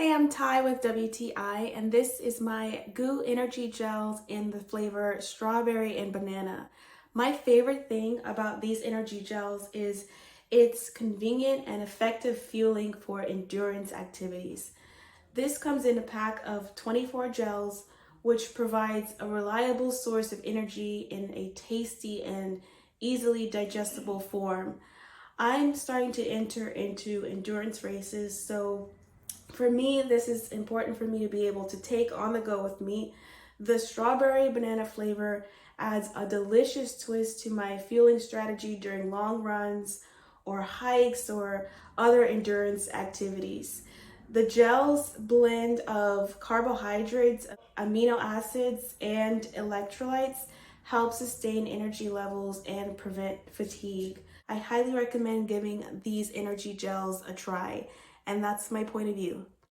Hey, I'm Ty with WTI, and this is my Goo Energy Gels in the flavor strawberry and banana. My favorite thing about these energy gels is it's convenient and effective fueling for endurance activities. This comes in a pack of 24 gels, which provides a reliable source of energy in a tasty and easily digestible form. I'm starting to enter into endurance races, so for me, this is important for me to be able to take on the go with me. The strawberry banana flavor adds a delicious twist to my fueling strategy during long runs or hikes or other endurance activities. The gel's blend of carbohydrates, amino acids, and electrolytes help sustain energy levels and prevent fatigue. I highly recommend giving these energy gels a try, and that's my point of view.